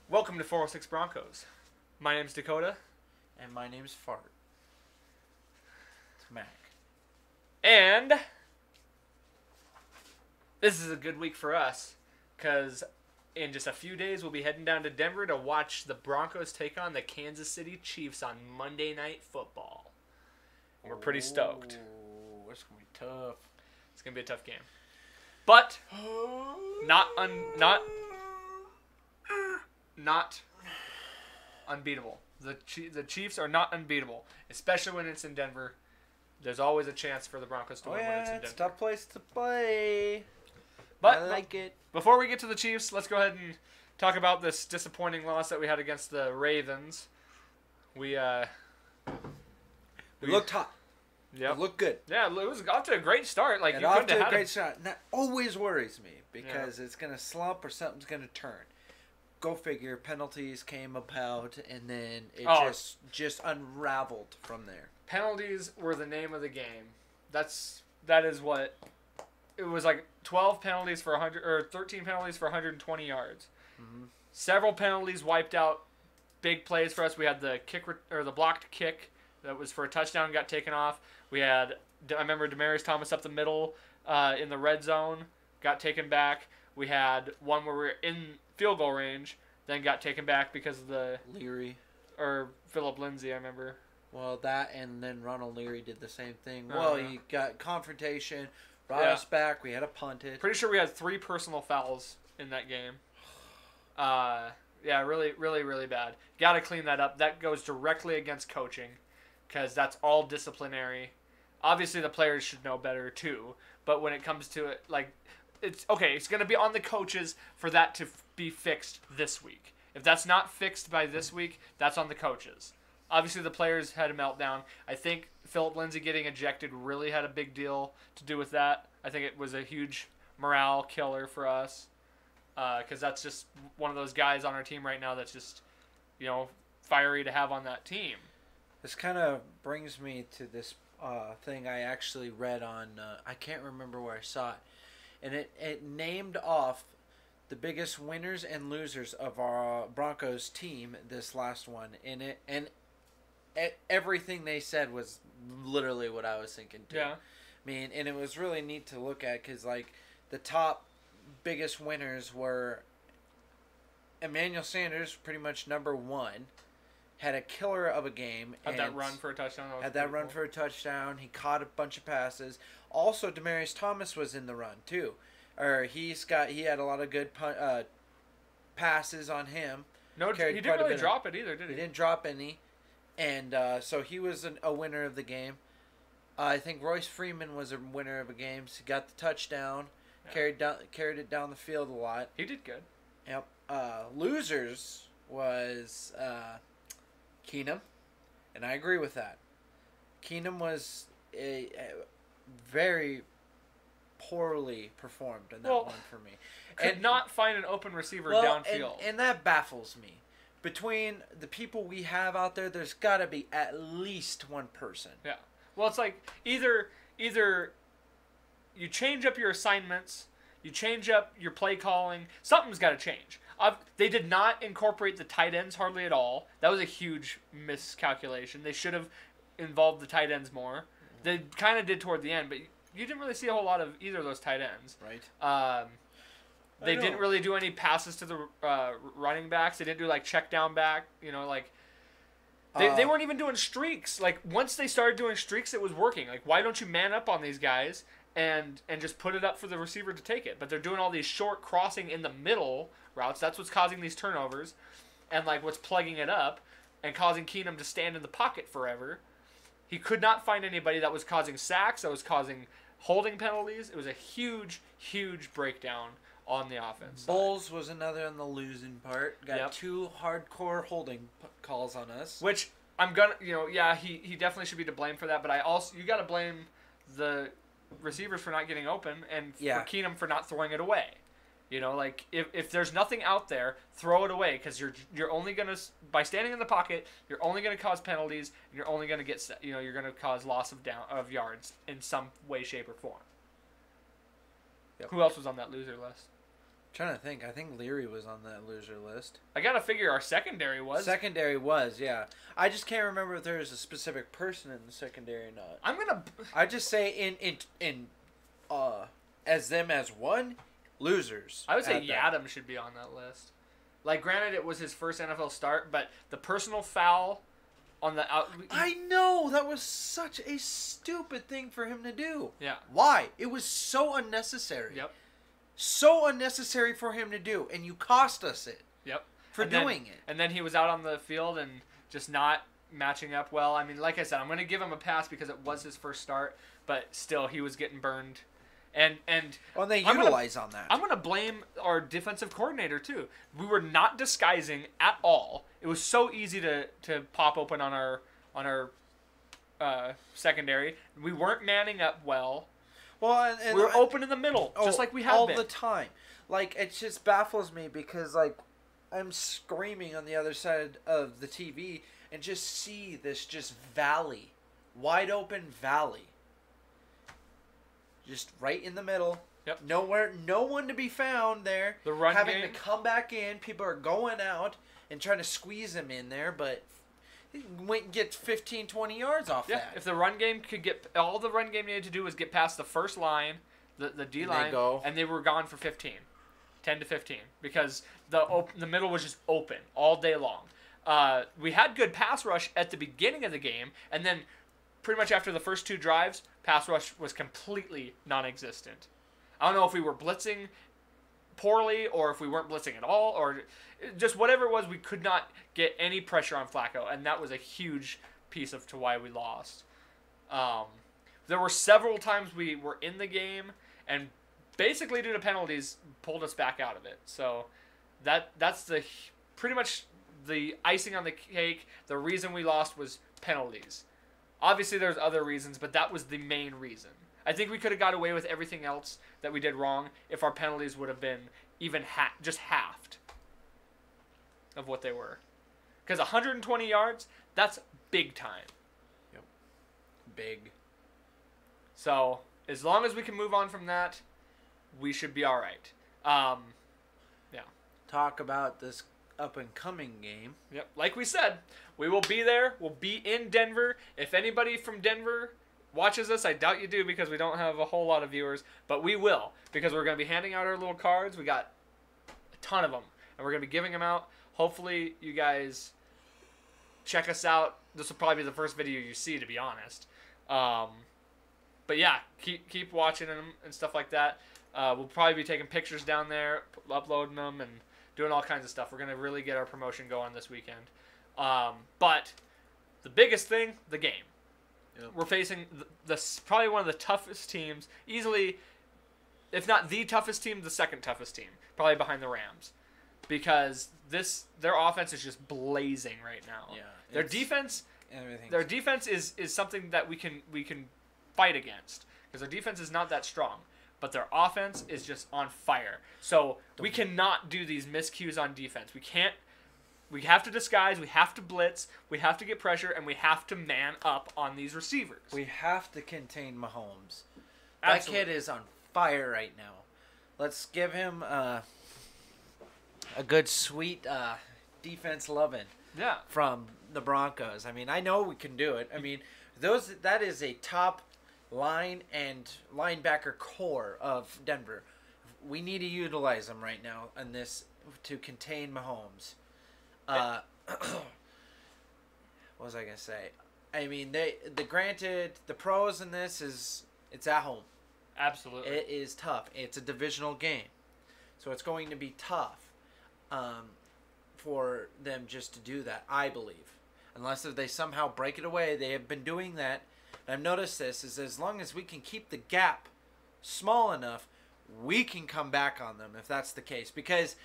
Welcome to 406 Broncos. My name's Dakota. And my name's Fart. It's Mac. And this is a good week for us because in just a few days we'll be heading down to Denver to watch the Broncos take on the Kansas City Chiefs on Monday Night Football. We're pretty stoked. It's going to be tough. It's going to be a tough game. But not unbeatable. The Chiefs are not unbeatable, especially when it's in Denver. There's always a chance for the Broncos to win when it's in Denver. It's a tough place to play. But I like it. Before we get to the Chiefs, let's go ahead and talk about this disappointing loss that we had against the Ravens. We looked hot. Yep. It looked good. Yeah, it was off to a great start. Like, and you off couldn't to have a had great start. And that always worries me because it's going to slump or something's going to turn. Go figure. Penalties came about, and then it just unraveled from there. Penalties were the name of the game. That is what it was, like 12 penalties for 100 or 13 penalties for 120 yards. Mm-hmm. Several penalties wiped out big plays for us. We had the the blocked kick that was for a touchdown, got taken off. We had, I remember Demaryius Thomas up the middle in the red zone, got taken back. We had one where we were in field goal range, then got taken back because of the Leary. Or Phillip Lindsay, I remember. Well, that and then Ronald Leary did the same thing. Well, he got confrontation, brought us back. We had to punt it. Pretty sure we had 3 personal fouls in that game. Yeah, really, really, really bad. Got to clean that up. That goes directly against coaching because that's all disciplinary. Obviously, the players should know better too. But when it comes to it, like, it's going to be on the coaches for that to be fixed this week. If that's not fixed by this week, that's on the coaches. Obviously, the players had a meltdown. I think Phillip Lindsay getting ejected really had a big deal to do with that. I think it was a huge morale killer for us because that's just one of those guys on our team right now that's just, fiery to have on that team. This kind of brings me to this thing I actually read on, I can't remember where I saw it, and it named off the biggest winners and losers of our Broncos team this last one, and everything they said was literally what I was thinking too. Yeah. I mean, and it was really neat to look at because, like, the top biggest winners were Emmanuel Sanders, pretty much number 1, had a killer of a game. Had that run for a touchdown. For a touchdown. He caught a bunch of passes. Also, Demaryius Thomas was in the run too. He had a lot of good passes on him. No, he didn't really drop it either, did he? He didn't drop any. And so he was a winner of the game. I think Royce Freeman was a winner of a game. So he got the touchdown, carried it down the field a lot. He did good. Yep. Losers was Keenum, and I agree with that. Keenum was a very poorly performed in that one for me. Could not find an open receiver downfield. And that baffles me. Between the people we have out there, there's got to be at least one person. Yeah. Well, it's like either you change up your assignments, you change up your play calling. Something's got to change. They did not incorporate the tight ends hardly at all. That was a huge miscalculation. They should have involved the tight ends more. They kind of did toward the end, but you didn't really see a whole lot of either of those tight ends. Right. They didn't really do any passes to the running backs. They didn't do, like, check down back. They weren't even doing streaks. Like, once they started doing streaks, it was working. Like, why don't you man up on these guys and just put it up for the receiver to take it? But they're doing all these short crossing in the middle routes. That's what's causing these turnovers and, like, what's plugging it up and causing Keenum to stand in the pocket forever. He could not find anybody that was causing sacks, that was causing holding penalties. It was a huge, huge breakdown on the offense. Bowles was another on the losing part. Got 2 hardcore holding calls on us. Which I'm gonna, he definitely should be to blame for that. But you got to blame the receivers for not getting open and for Keenum for not throwing it away. You know, like if there's nothing out there, throw it away because you're only gonna by standing in the pocket, you're only gonna cause penalties. And you're only gonna get you're gonna cause loss of yards in some way, shape, or form. Yep. Who else was on that loser list? I'm trying to think. I think Leary was on that loser list. I gotta figure our secondary was. Secondary was, yeah. I just can't remember if there was a specific person in the secondary or not. I just say as them as one. Losers. I would say Yadam should be on that list. Like, granted, it was his first NFL start, but the personal foul on the out. I know that was such a stupid thing for him to do. Yeah. Why? It was so unnecessary. Yep. So unnecessary for him to do, and you cost us it. Yep. For doing it. And then he was out on the field and just not matching up well. I mean, like I said, I'm going to give him a pass because it was his first start, but still, he was getting burned. And they utilize on that. I'm gonna blame our defensive coordinator too. We were not disguising at all. It was so easy to pop open on our secondary. We weren't manning up well. Well, and we were open in the middle, just like we have been all the time. Like, it just baffles me because like I'm screaming on the other side of the TV and just see this just valley, wide open valley. Just right in the middle. Yep. Nowhere, no one to be found there. The run having game. to come back in. People are going out and trying to squeeze him in there, but he went and gets 15, 20 yards off that. If the run game could get, all the run game needed to do was get past the first line, the D line, and they were gone for 15, 10 to 15, because the middle was just open all day long. We had good pass rush at the beginning of the game, and then pretty much after the first two drives, pass rush was completely non-existent. I don't know if we were blitzing poorly or if we weren't blitzing at all or just whatever it was, we could not get any pressure on Flacco, and that was a huge piece to why we lost. There were several times we were in the game and basically due to penalties pulled us back out of it. So that's pretty much the icing on the cake. The reason we lost was penalties. Obviously, there's other reasons, but that was the main reason. I think we could have got away with everything else that we did wrong if our penalties would have been even just halved of what they were. Because 120 yards, that's big time. Yep. Big. So, as long as we can move on from that, we should be all right. Yeah. Talk about this up-and-coming game. Yep. Like we said, we will be there. We'll be in Denver. If anybody from Denver watches us, I doubt you do because we don't have a whole lot of viewers, but we will because we're going to be handing out our little cards. We got a ton of them, and we're going to be giving them out. Hopefully, you guys check us out. This will probably be the first video you see, to be honest. But yeah, keep watching them and stuff like that. We'll probably be taking pictures down there, uploading them, and doing all kinds of stuff. We're going to really get our promotion going this weekend. But the biggest thing, the game. Yep. We're facing probably one of the toughest teams, easily, if not the toughest team, the second toughest team, probably behind the Rams, because their offense is just blazing right now. Yeah, their defense is something that we can fight against because their defense is not that strong, but their offense is just on fire. So we cannot do these miscues on defense. We can't. We have to disguise, we have to blitz, we have to get pressure, and we have to man up on these receivers. We have to contain Mahomes. Absolutely. That kid is on fire right now. Let's give him a good, sweet defense loving from the Broncos. I mean, I know we can do it. I mean, that is a top line and linebacker core of Denver. We need to utilize them right now in this to contain Mahomes. What was I gonna say? I mean, granted, the pros in this it's at home. Absolutely. It is tough. It's a divisional game, so it's going to be tough for them just to do that. I believe, unless if they somehow break it away, they have been doing that. And I've noticed this is as long as we can keep the gap small enough, we can come back on them if that's the case. Because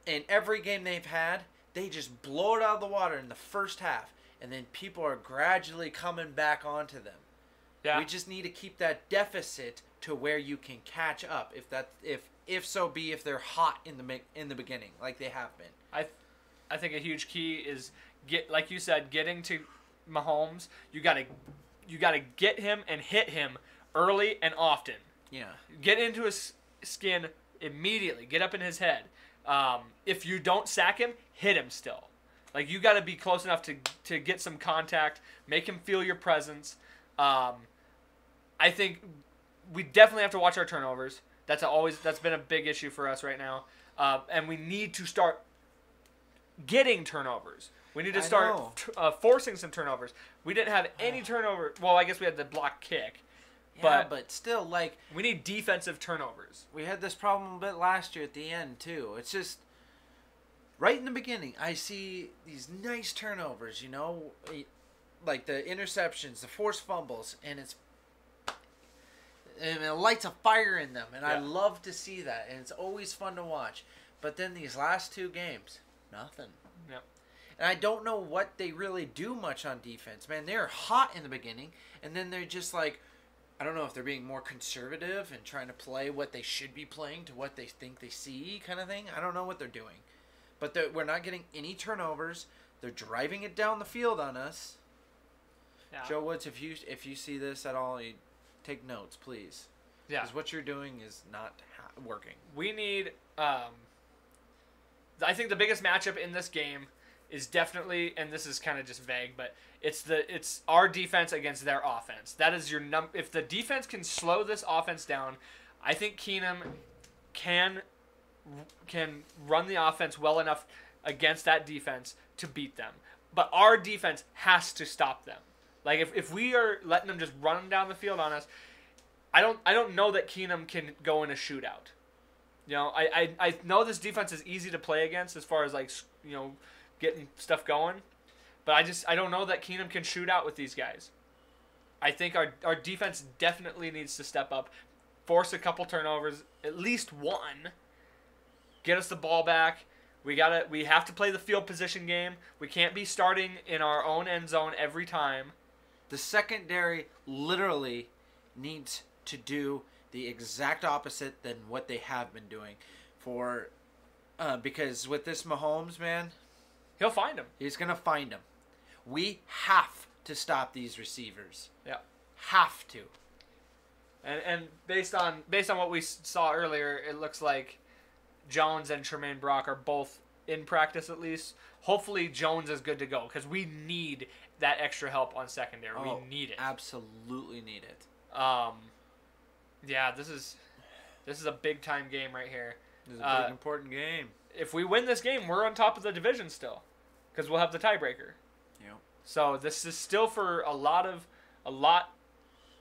in every game they've had, they just blow it out of the water in the first half, and then people are gradually coming back onto them. Yeah. We just need to keep that deficit to where you can catch up if so be if they're hot in the beginning like they have been. I think a huge key is like you said, getting to Mahomes. You gotta get him and hit him early and often. Yeah. Get into his skin immediately. Get up in his head. If you don't sack him, hit him still. Like, you got to be close enough to get some contact, make him feel your presence. I think we definitely have to watch our turnovers. That's been a big issue for us right now. And we need to start getting turnovers. We need to start forcing some turnovers. We didn't have any turnover. Well, I guess we had the block kick. Yeah, but still, like... We need defensive turnovers. We had this problem a bit last year at the end, too. It's just... Right in the beginning, I see these nice turnovers, you know? Like the interceptions, the forced fumbles, and it lights a fire in them. And I love to see that, and it's always fun to watch. But then these last two games, nothing. Yep. And I don't know what they really do much on defense. Man, they're hot in the beginning, and then they're just like... I don't know if they're being more conservative and trying to play what they should be playing to what they think they see kind of thing. I don't know what they're doing. But we're not getting any turnovers. They're driving it down the field on us. Yeah. Joe Woods, if you see this at all, you take notes, please. Yeah. Because what you're doing is not working. We need... I think the biggest matchup in this game is definitely, and this is kind of just vague, but it's our defense against their offense. That is your if the defense can slow this offense down, I think Keenum can run the offense well enough against that defense to beat them. But our defense has to stop them. Like if we are letting them just run them down the field on us, I don't know that Keenum can go in a shootout. You know, I know this defense is easy to play against as far as like, you know, getting stuff going, but I don't know that Keenum can shoot out with these guys. I think our defense definitely needs to step up, force a couple turnovers, at least one, get us the ball back. We have to play the field position game. We can't be starting in our own end zone every time. The secondary literally needs to do the exact opposite than what they have been doing because with this Mahomes, man, he'll find him. He's going to find him. We have to stop these receivers. Yeah. Have to. And based on what we saw earlier, it looks like Jones and Tremaine Brock are both in practice at least. Hopefully Jones is good to go because we need that extra help on secondary. We need it. Absolutely need it. Yeah, this is a big time game right here. This is a big important game. If we win this game, we're on top of the division still, because we'll have the tiebreaker. Yep. So this is still for a lot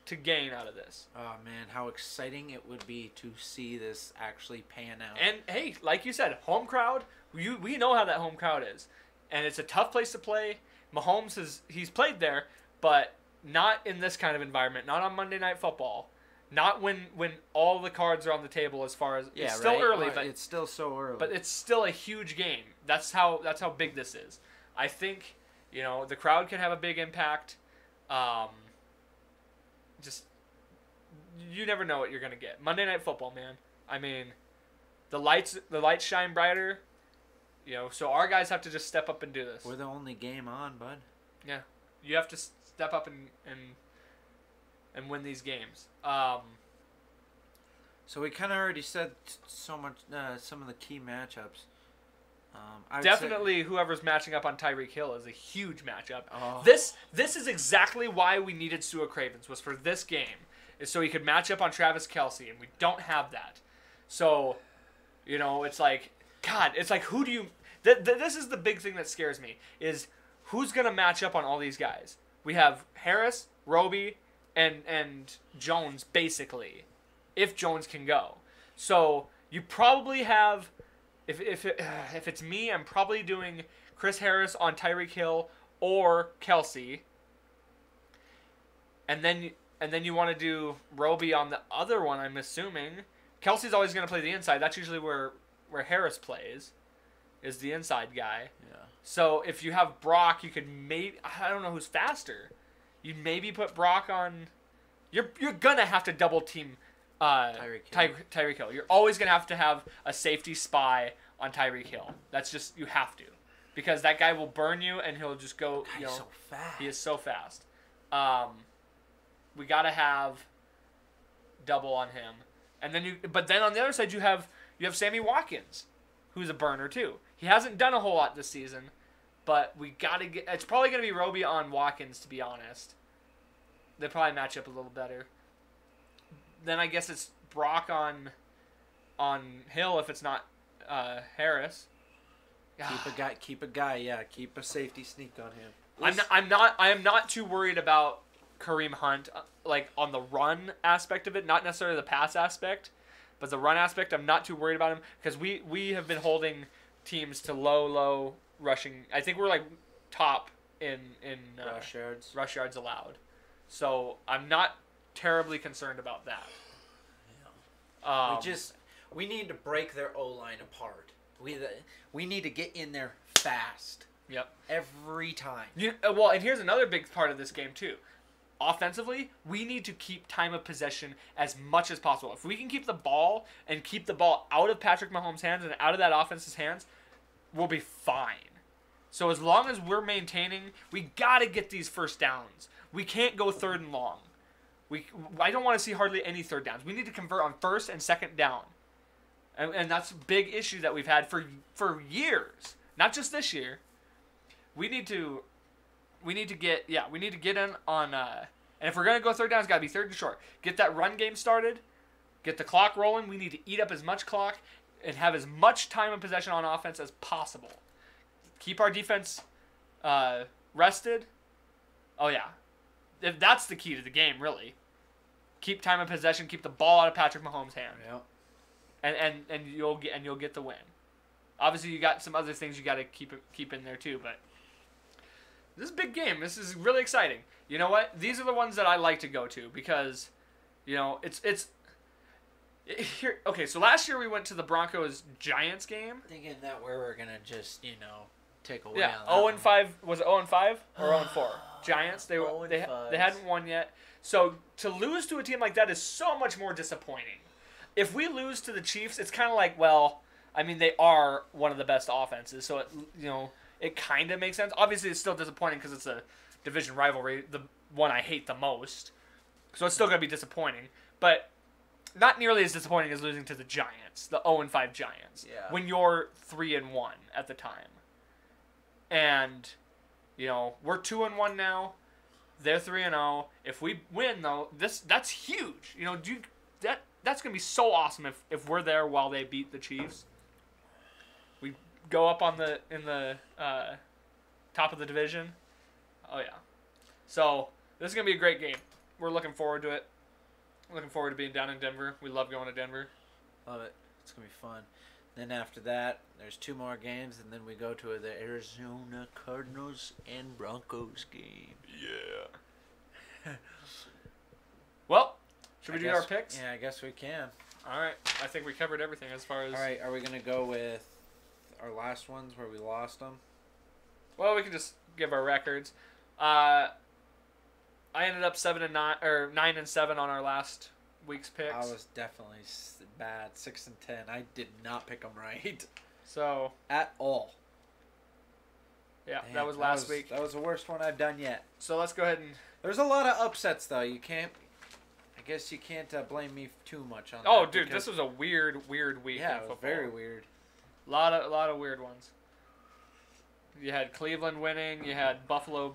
to gain out of this. Oh man, how exciting it would be to see this actually pan out. And hey, like you said, home crowd. We know how that home crowd is, and it's a tough place to play. Mahomes he's played there, but not in this kind of environment. Not on Monday Night Football. Not when all the cards are on the table as far as it's still early, but it's still so early. But it's still a huge game. That's how big this is. I think, you know, the crowd can have a big impact. Just you never know what you're gonna get. Monday Night Football, man. I mean, the lights shine brighter. You know, so our guys have to just step up and do this. We're the only game on, bud. Yeah, you have to step up and win these games. So we kind of already said so much. Some of the key matchups. Definitely, whoever's matching up on Tyreek Hill is a huge matchup. Oh. This is exactly why we needed Sua Cravens, was for this game, is so he could match up on Travis Kelce, and we don't have that. So, you know, it's like, God, it's like, who do you? This is the big thing that scares me, is who's gonna match up on all these guys? We have Harris, Roby, and Jones, basically, if Jones can go. So you probably have, if it's me, I'm probably doing Chris Harris on Tyreek Hill or Kelce, and then you want to do Roby on the other one. I'm assuming Kelsey's always going to play the inside. That's usually where Harris plays, is the inside guy. Yeah. So if you have Brock, you could maybe, I don't know who's faster. You'd maybe put Brock on. You're gonna have to double team Tyreek Hill. You're always going to have a safety spy on Tyreek Hill. That's just, you have to. Because that guy will burn you and he'll just go, He's so fast. He is so fast. We got to have double on him. And then but then on the other side you have Sammy Watkins, who's a burner too. He hasn't done a whole lot this season, but we got to get, it's probably going to be Roby on Watkins, to be honest. They probably match up a little better. Then I guess it's Brock on Hill if it's not Harris. Keep a guy. Yeah, keep a safety sneak on him. I am not too worried about Kareem Hunt, like on the run aspect of it, not necessarily the pass aspect, but the run aspect. I'm not too worried about him because we have been holding teams to low rushing. I think we're like top in rush yards allowed. So I'm not terribly concerned about that. Yeah. We need to break their O-line apart. We need to get in there fast. Yep. Every time. Well, and here's another big part of this game too. Offensively, we need to keep time of possession as much as possible. If we can keep the ball out of Patrick Mahomes' hands and out of that offense's hands, we'll be fine. So as long as we're maintaining, we got to get these first downs. We can't go third and long. I don't want to see hardly any third downs. We need to convert on first and second down. And that's a big issue that we've had for years. Not just this year. We need to get in on and if we're going to go third down, it's got to be third and short. Get that run game started. Get the clock rolling. We need to eat up as much clock and have as much time of possession on offense as possible. Keep our defense rested. Oh yeah. That's the key to the game, really. Keep time of possession, keep the ball out of Patrick Mahomes' hand. Yeah. And you'll get the win. Obviously, you got some other things you got to keep in there too, but this is a big game. This is really exciting. You know what? These are the ones that I like to go to because, it's here. Okay, so last year we went to the Broncos Giants game. Thinking that we were gonna just take away. Yeah, on that 0-5 was it 0-5 or 0-4? Giants. They hadn't won yet. So to lose to a team like that is so much more disappointing. If we lose to the Chiefs, it's kind of like, well, I mean, they are one of the best offenses, so it kind of makes sense. Obviously, it's still disappointing because it's a division rivalry, the one I hate the most. So it's still going to be disappointing, but not nearly as disappointing as losing to the Giants, the 0-5 Giants, when you're 3-1 at the time. And we're 2-1 now. They're 3-0. If we win, though, that's huge. That's gonna be so awesome if we're there while they beat the Chiefs. We go up in the top of the division. Oh yeah. So this is gonna be a great game. We're looking forward to it. Looking forward to being down in Denver. We love going to Denver. Love it. It's gonna be fun. Then after that, there's 2 more games, and then we go to the Arizona Cardinals and Broncos game. Yeah. Well, should we do our picks? Yeah, I guess we can. All right. I think we covered everything as far as... All right, are we going to go with our last ones where we lost them? Well, we can just give our records. I ended up 9-7 on our last week's picks. I was definitely bad, 6-10. I did not pick them right. So at all. Yeah, damn, that was last week. That was the worst one I've done yet. So let's go ahead and... There's a lot of upsets, though. I guess you can't blame me too much on that. Oh, dude, this was a weird week. Yeah, it was very weird. A lot of weird ones. You had Cleveland winning. You had Buffalo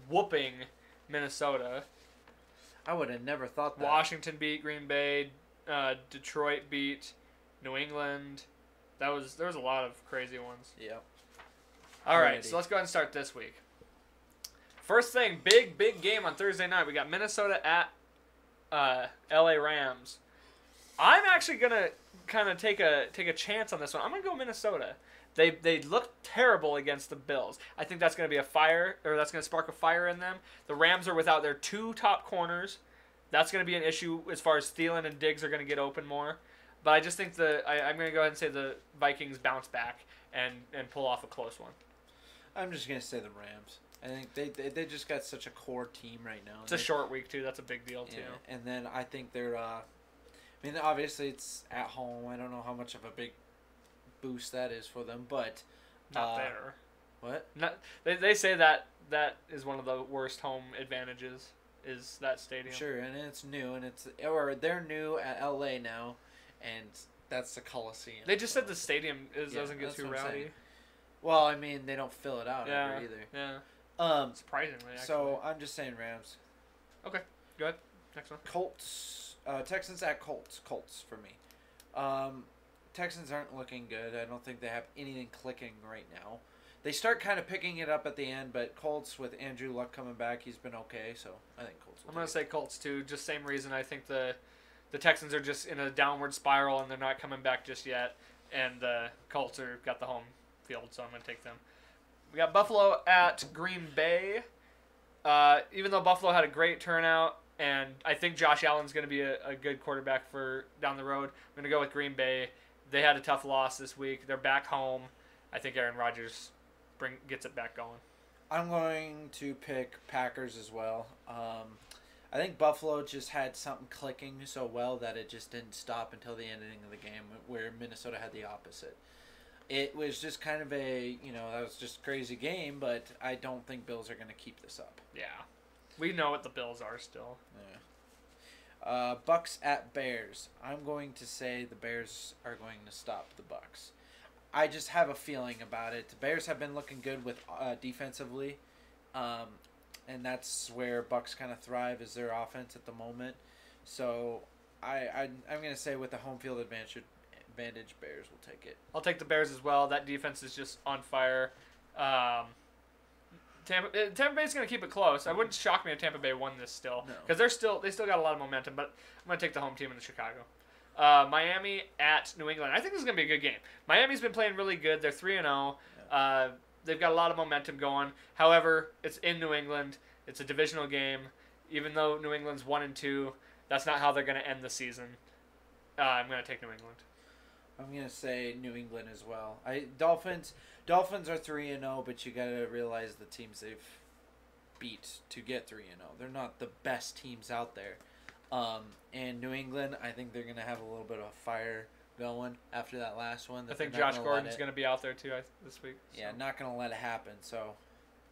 whooping Minnesota. I would have never thought that. Washington beat Green Bay. Detroit beat New England. There was a lot of crazy ones. Yep. All right, so let's go ahead and start this week. First thing, big game on Thursday night. We got Minnesota at LA Rams. I'm actually gonna kind of take a chance on this one. I'm gonna go Minnesota. They look terrible against the Bills. I think that's gonna be that's gonna spark a fire in them. The Rams are without their 2 top corners. That's gonna be an issue as far as Thielen and Diggs are gonna get open more. But I just think I'm gonna go ahead and say the Vikings bounce back and pull off a close one. I'm just gonna say the Rams. I think they just got such a core team right now. It's a short week too. That's a big deal too. And then I think they're I mean, obviously it's at home. I don't know how much of a big boost that is for them, but Not there. What? Not they say that is one of the worst home advantages is that stadium. Sure, and it's new, and they're new at LA now, and that's the Coliseum. They just said the stadium doesn't get too rowdy. Well, I mean, they don't fill it out ever either. Yeah. Surprisingly, actually. So I'm just saying Rams. Okay, go ahead. Next one. Colts. Texans at Colts. Colts for me. Texans aren't looking good. I don't think they have anything clicking right now. They start kind of picking it up at the end, but Colts with Andrew Luck coming back, he's been okay. So I think Colts. I'm gonna say Colts too. Just same reason. I think the Texans are just in a downward spiral and they're not coming back just yet. And the Colts got the home field, so I'm gonna take them. We got Buffalo at Green Bay. Even though Buffalo had a great turnout, and I think Josh Allen's going to be a good quarterback for down the road, I'm going to go with Green Bay. They had a tough loss this week. They're back home. I think Aaron Rodgers gets it back going. I'm going to pick Packers as well. I think Buffalo just had something clicking so well that it just didn't stop until the ending of the game, where Minnesota had the opposite. It was just kind of that was just a crazy game, but I don't think Bills are going to keep this up. Yeah. We know what the Bills are still. Yeah. Bucks at Bears. I'm going to say the Bears are going to stop the Bucks. I just have a feeling about it. The Bears have been looking good with defensively, and that's where Bucks kind of thrive is their offense at the moment. So I'm going to say with the home field advantage, Bears will take it. I'll take the Bears as well. That defense is just on fire. Tampa Bay's going to keep it close. It wouldn't shock me if Tampa Bay won this still, because they still got a lot of momentum. But I'm going to take the home team in Chicago. Miami at New England. I think this is going to be a good game. Miami's been playing really good. They're 3-0. They've got a lot of momentum going. However, it's in New England. It's a divisional game. Even though New England's 1-2, that's not how they're going to end the season. I'm going to take New England. I'm gonna say New England as well. Dolphins are 3-0, but you gotta realize the teams they've beat to get 3-0. They're not the best teams out there. And New England, I think they're gonna have a little bit of fire going after that last one. I think Josh Gordon's gonna be out there too this week. So. Yeah, not gonna let it happen. So,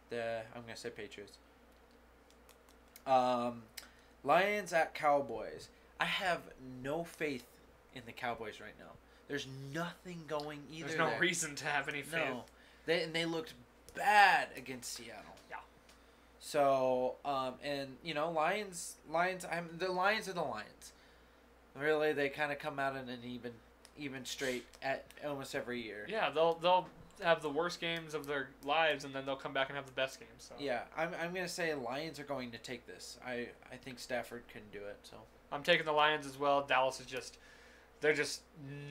I'm gonna say Patriots. Lions at Cowboys. I have no faith in the Cowboys right now. There's nothing going either. There's no reason to have any faith. No. They looked bad against Seattle. Yeah. So, Lions, the Lions are the Lions. Really, they kind of come out in an even straight at almost every year. Yeah, they'll have the worst games of their lives, and then they'll come back and have the best games. So. Yeah, I'm going to say Lions are going to take this. I think Stafford can do it. So I'm taking the Lions as well. Dallas is just...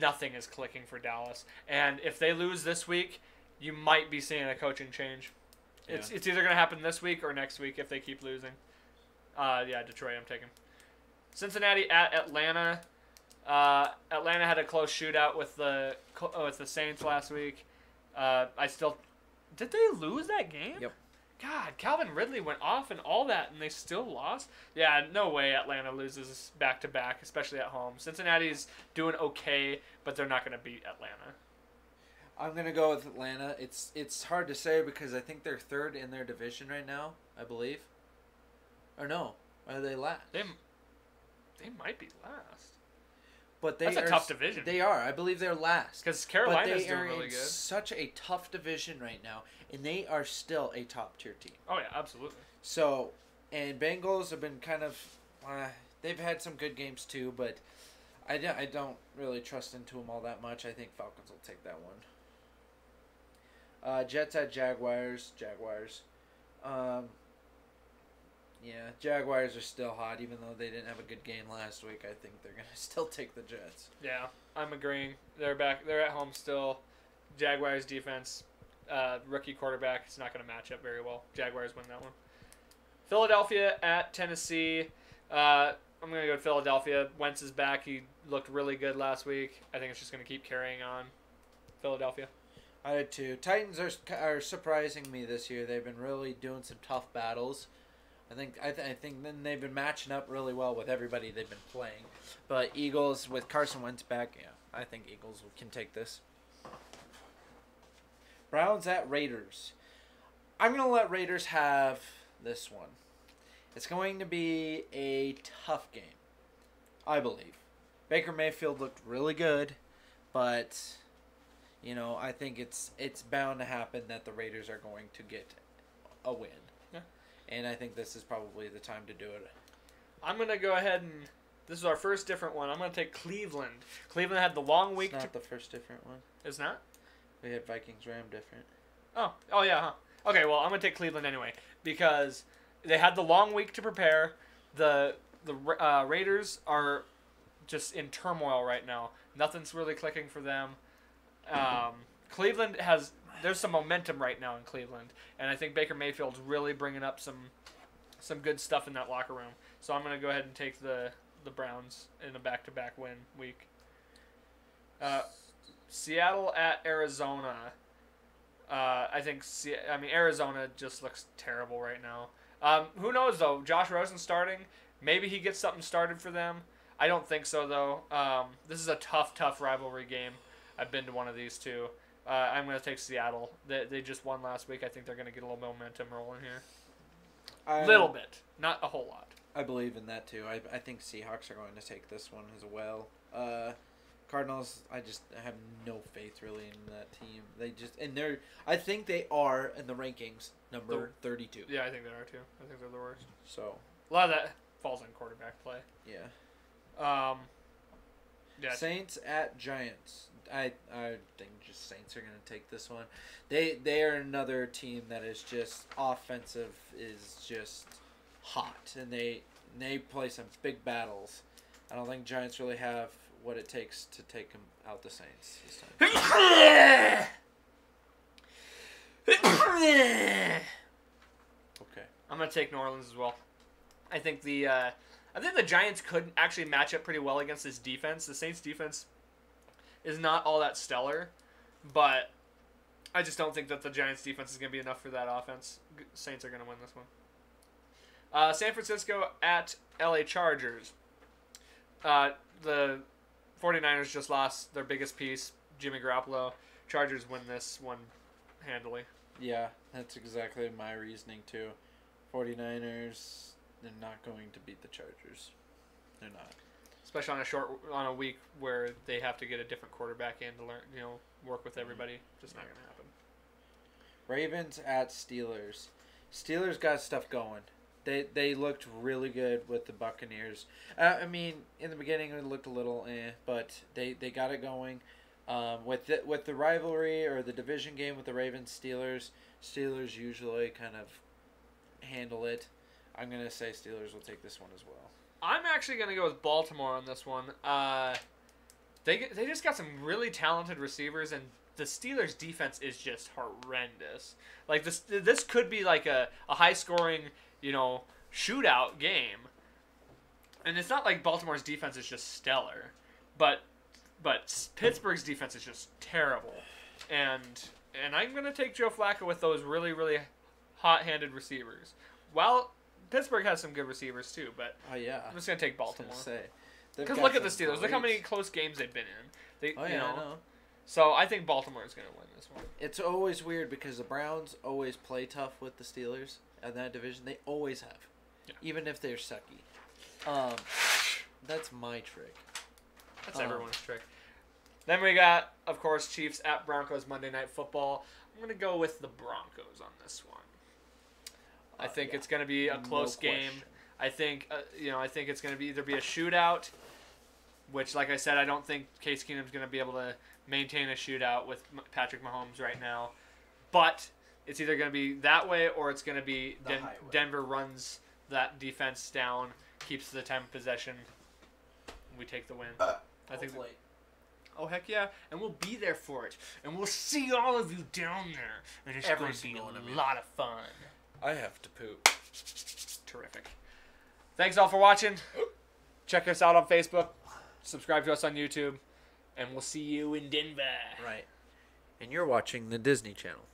nothing is clicking for Dallas. And if they lose this week, you might be seeing a coaching change. Yeah. It's either going to happen this week or next week if they keep losing. Detroit I'm taking. Cincinnati at Atlanta. Atlanta had a close shootout with the Saints last week. Did they lose that game? Yep. God, Calvin Ridley went off and all that, and they still lost? Yeah, no way Atlanta loses back-to-back, especially at home. Cincinnati's doing okay, but they're not going to beat Atlanta. I'm going to go with Atlanta. It's hard to say because I think they're third in their division right now, I believe. Or no, are they last? They might be last. But that's a tough division. They are. I believe they're last. Because Carolina's doing really good. Such a tough division right now, and they are still a top-tier team. Oh, yeah, absolutely. So, and Bengals have been kind of... they've had some good games, too, but I don't really trust into them all that much. I think Falcons will take that one. Jets at Jaguars. Jaguars are still hot, even though they didn't have a good game last week. I think they're going to still take the Jets. Yeah, I'm agreeing. They're back. They're at home still. Jaguars defense, rookie quarterback. It's not going to match up very well. Jaguars win that one. Philadelphia at Tennessee. I'm going to go to Philadelphia. Wentz is back. He looked really good last week. I think it's just going to keep carrying on. Philadelphia. I did too. Titans are surprising me this year. They've been really doing some tough battles. I think then they've been matching up really well with everybody they've been playing. But Eagles with Carson Wentz back, yeah, I think Eagles can take this. Browns at Raiders. I'm going to let Raiders have this one. It's going to be a tough game, I believe. Baker Mayfield looked really good, but I think it's bound to happen that the Raiders are going to get a win. Yeah. And I think this is probably the time to do it. I'm going to go ahead and this is our first different one. I'm going to take Cleveland. Cleveland had the long week. It's not the first different one. It's not? We had Vikings-Ram different. Oh yeah, huh? Okay, well, I'm going to take Cleveland anyway because they had the long week to prepare. The Raiders are just in turmoil right now. Nothing's really clicking for them. Cleveland there's some momentum right now in Cleveland, and I think Baker Mayfield's really bringing up some good stuff in that locker room. So I'm going to go ahead and take the Browns in a back-to-back win week. Seattle at Arizona. I think Arizona just looks terrible right now. Who knows though? Josh Rosen's starting. Maybe he gets something started for them. I don't think so though. This is a tough rivalry game. I've been to one of these two. I'm going to take Seattle. They just won last week. I think they're going to get a little momentum rolling here. Little bit, not a whole lot. I believe in that too. I think Seahawks are going to take this one as well. Cardinals, I just have no faith really in that team. I think they are in the rankings number 32. Yeah, I think they are too. I think they're the worst. So a lot of that falls on quarterback play. Yeah. Yeah. Saints at Giants. I think just Saints are going to take this one. They are another team that is just offensive is just hot, and they play some big battles. I don't think Giants really have what it takes to take them out the Saints this time. Okay. I'm gonna take New Orleans as well. I think the Giants could actually match up pretty well against this defense. The Saints defense is not all that stellar, but I just don't think that the Giants defense is gonna be enough for that offense. Saints are gonna win this one. San Francisco at LA Chargers. The 49ers just lost their biggest piece, Jimmy Garoppolo. Chargers win this one handily. Yeah, that's exactly my reasoning too. 49ers, they're not going to beat the Chargers. They're not. Especially on a week where they have to get a different quarterback in to learn, work with everybody. Just not going to happen. Ravens at Steelers. Steelers got stuff going. They looked really good with the Buccaneers. In the beginning it looked a little but they got it going. With the rivalry or the division game with the Ravens Steelers usually kind of handle it. I'm gonna say Steelers will take this one as well. I'm actually gonna go with Baltimore on this one. They just got some really talented receivers, and the Steelers defense is just horrendous. Like this could be like a high scoring shootout game. And it's not like Baltimore's defense is just stellar, but Pittsburgh's defense is just terrible. And I'm going to take Joe Flacco with those really, really hot-handed receivers. While Pittsburgh has some good receivers too, but yeah. I'm just going to take Baltimore. Because look at the Steelers. Look how many close games they've been in. I know. So I think Baltimore is going to win this one. It's always weird because the Browns always play tough with the Steelers in that division. They always have. Yeah. Even if they're sucky. That's my trick. That's everyone's trick. Then we got, of course, Chiefs at Broncos Monday Night Football. I'm going to go with the Broncos on this one. I think it's going to be a close game. I think it's going to be either be a shootout, which, like I said, I don't think Case Keenum's going to be able to maintain a shootout with Patrick Mahomes right now. But it's either going to be that way or it's going to be Denver runs that defense down, keeps the time of possession, and we take the win. I think. Oh, heck yeah. And we'll be there for it. And we'll see all of you down there. And it's going to be a lot of fun. I have to poop. Terrific. Thanks all for watching. Check us out on Facebook. Subscribe to us on YouTube. And we'll see you in Denver. Right. And you're watching the Disney Channel.